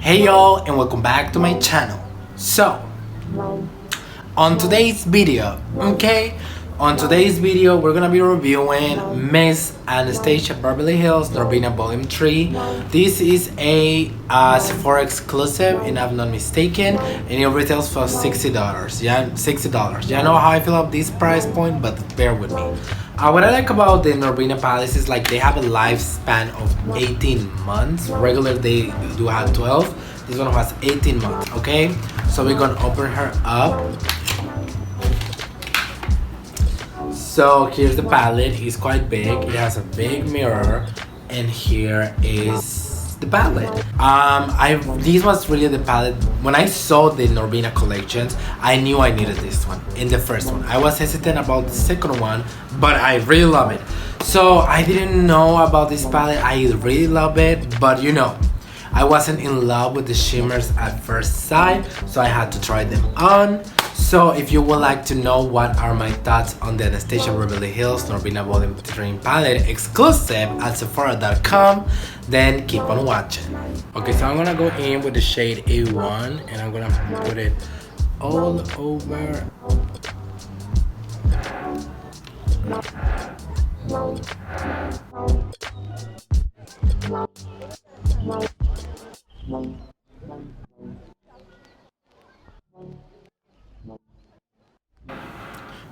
Hey y'all, and welcome back to my channel. So on today's video, we're gonna be reviewing Miss Anastasia Beverly Hills Norvina Volume 3. This is a Sephora exclusive, and I'm not mistaken, and it retails for $60. Yeah, $60. Yeah, I know how I feel about this price point, but bear with me. What I like about the Norvina palettes is like they have a lifespan of 18 months. Regular they do have 12. This one has 18 months, okay? So we're gonna open her up. So here's the palette. It's quite big. It has a big mirror, and here is the palette. This was really the palette. When I saw the Norvina collections, I knew I needed this one in the first one. I was hesitant about the second one, but I really love it. So I didn't know about this palette. I really love it, but you know, I wasn't in love with the shimmers at first sight, so I had to try them on. So if you would like to know what are my thoughts on the Anastasia Beverly Hills Norvina Volume 3 palette exclusive at Sephora.com, then keep on watching. Okay, so I'm gonna go in with the shade A1, and I'm gonna put it all over.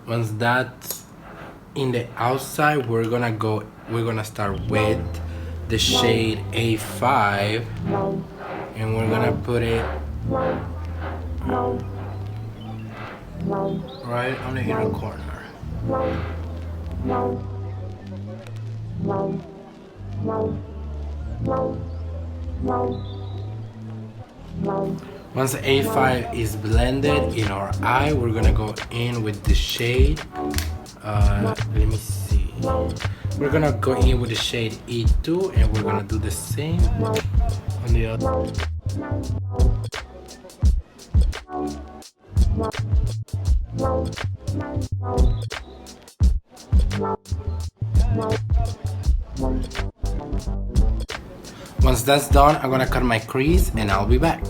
Once that's in the outside, we're gonna start with the shade A5, and we're gonna put it right on the inner corner. Once the A5 is blended in our eye, we're gonna go in with the shade. Let me see. We're gonna go in with the shade E2, and we're gonna do the same on the other. Once that's done, I'm gonna cut my crease, and I'll be back.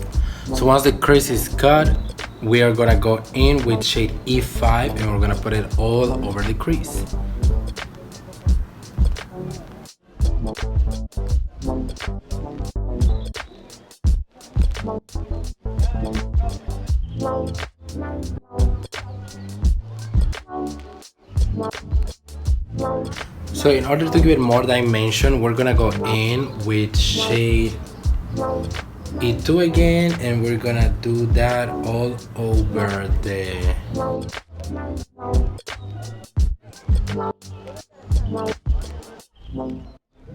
So once the crease is cut, we are gonna go in with shade E5, and we're gonna put it all over the crease. So in order to give it more dimension, we're gonna go in with shade E2 again, and we're gonna do that all over the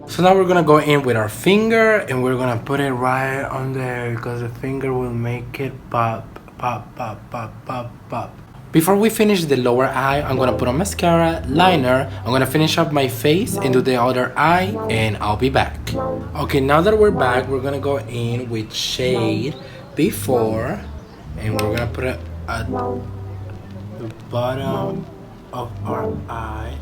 So now we're gonna go in with our finger, and we're gonna put it right on there, because the finger will make it pop, pop, pop, pop, pop, pop. Before we finish the lower eye, I'm gonna put on mascara, liner, I'm gonna finish up my face and do the other eye, and I'll be back. Okay, now that we're back, we're gonna go in with shade B4, and we're gonna put it at the bottom of our eye.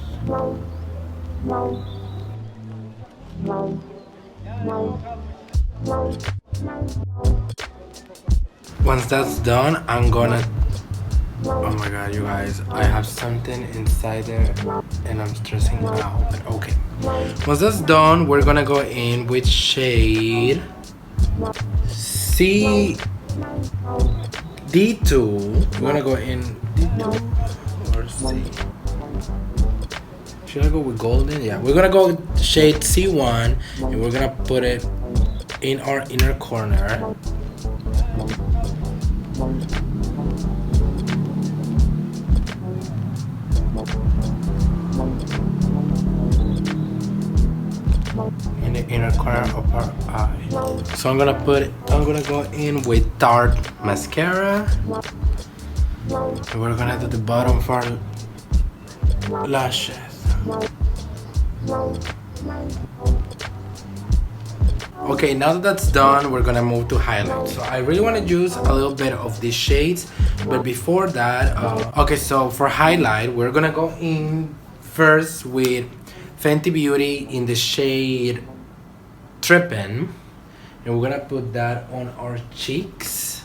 Once that's done, I'm gonna... Oh my god, you guys, I have something inside there and I'm stressing out, but okay. Once that's done, we're gonna go in with shade D2. We're gonna go in D2 or C. Should I go with golden? Yeah, we're gonna go with shade C1, and we're gonna put it in our inner corner. In the inner corner of our eye. So I'm gonna go in with Tarte mascara, and we're gonna do the bottom for our lashes. Okay, now that that's done, we're gonna move to highlight. So I really want to use a little bit of these shades, but before that, okay, so for highlight, we're gonna go in first with Fenty Beauty in the shade Trippin', And we're gonna put that on our cheeks.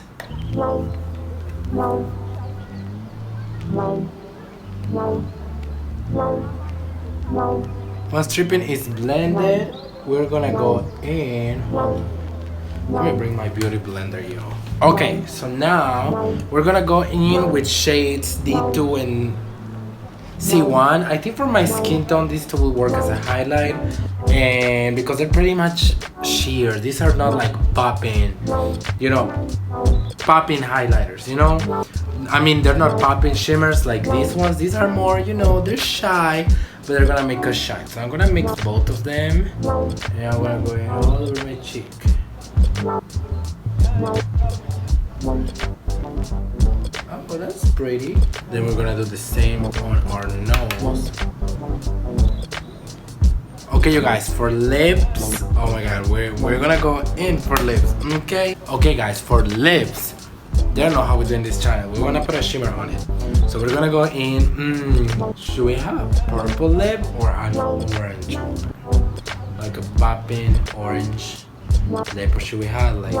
Once dripping is blended, we're gonna go in. Let me bring my beauty blender, yo. Okay, so now we're gonna go in with shades D2 and C1. I think for my skin tone, these two will work as a highlight, and because they're pretty much sheer, these are not like popping, you know, popping highlighters, you know. I mean, they're not popping shimmers like these ones. These are more, you know, they're shy, but they're gonna make us shine. So I'm gonna mix both of them, and I'm gonna go in all over my cheek. Oh, that's pretty. Then we're gonna do the same on our nose. Okay, you guys, for lips, oh my god, we're gonna go in for lips. Okay guys, for lips, they don't know how we do in this channel. We wanna put a shimmer on it, so we're gonna go in. Should we have purple lip or an orange one? Like a popping orange lip, or should we have like,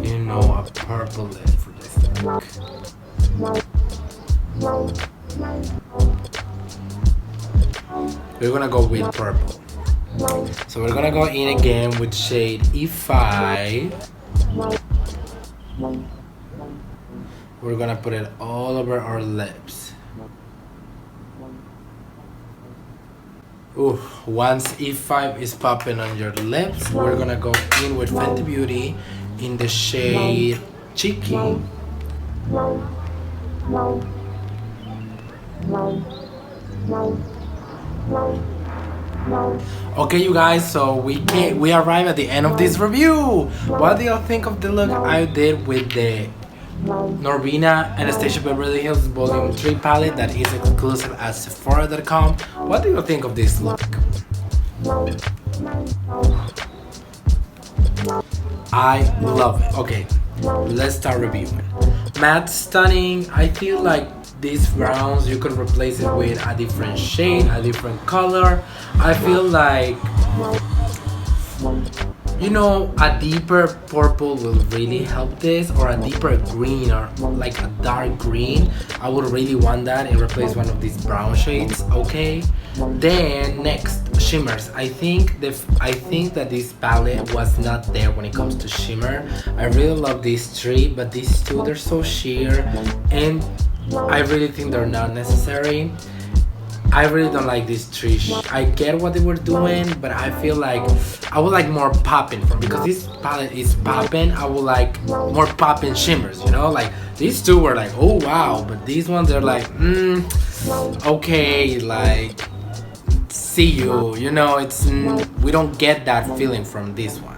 you know, a purple lip for this look? We're gonna go with purple. So we're gonna go in again with shade E5. We're gonna put it all over our lips. Ooh, once E5 is popping on your lips, we're gonna go in with Fenty Beauty in the shade Cheeky. Okay, you guys, so we arrive at the end of this review. What do y'all think of the look I did with the Norvina Anastasia Beverly Hills Volume 3 palette that is exclusive at Sephora.com? What do you think of this look? I love it. Okay, let's start reviewing. Matte stunning. I feel like these browns, you could replace it with a different shade, a different color. I feel like, you know, a deeper purple will really help this, or a deeper green, or like a dark green. I would really want that and replace one of these brown shades. Okay, then next, shimmers. I think that this palette was not there when it comes to shimmer. I really love these three, but these two, they're so sheer, and I really think they're not necessary. I really don't like these three. I get what they were doing, but I feel like I would like more popping from, because this palette is popping. I would like more popping shimmers, you know, like these two were like, oh wow, but these ones are like, okay, like, see you know, it's we don't get that feeling from these ones.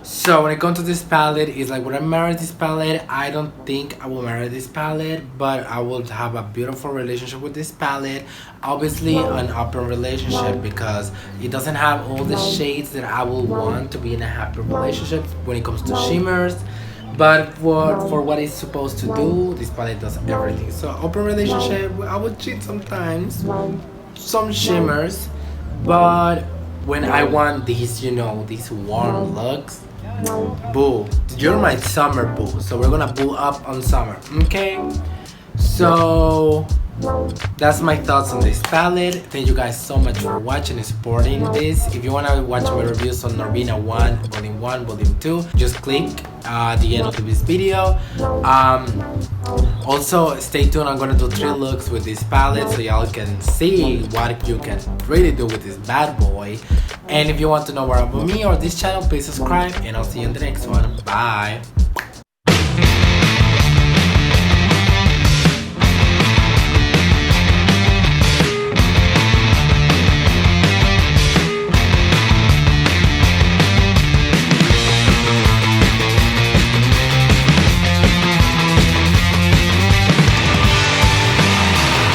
So when it comes to this palette, it's like, would I marry this palette? I don't think I will marry this palette, but I will have a beautiful relationship with this palette. Obviously an open relationship, because it doesn't have all the shades that I will want to be in a happy relationship when it comes to shimmers. But for what it's supposed to do, this palette does everything. So open relationship, I would cheat sometimes, some shimmers, but when I want these, you know, these warm looks, boo, you're my summer boo. So we're gonna boo up on summer. Okay, so that's my thoughts on this palette. Thank you guys so much for watching and supporting this. If you want to watch my reviews on Norvina 1, Volume 1, Volume 2, just click the end of this video. Also stay tuned, I'm gonna do 3 looks with this palette, so y'all can see what you can really do with this bad boy. And if you want to know more about me or this channel, please subscribe, and I'll see you in the next one. Bye.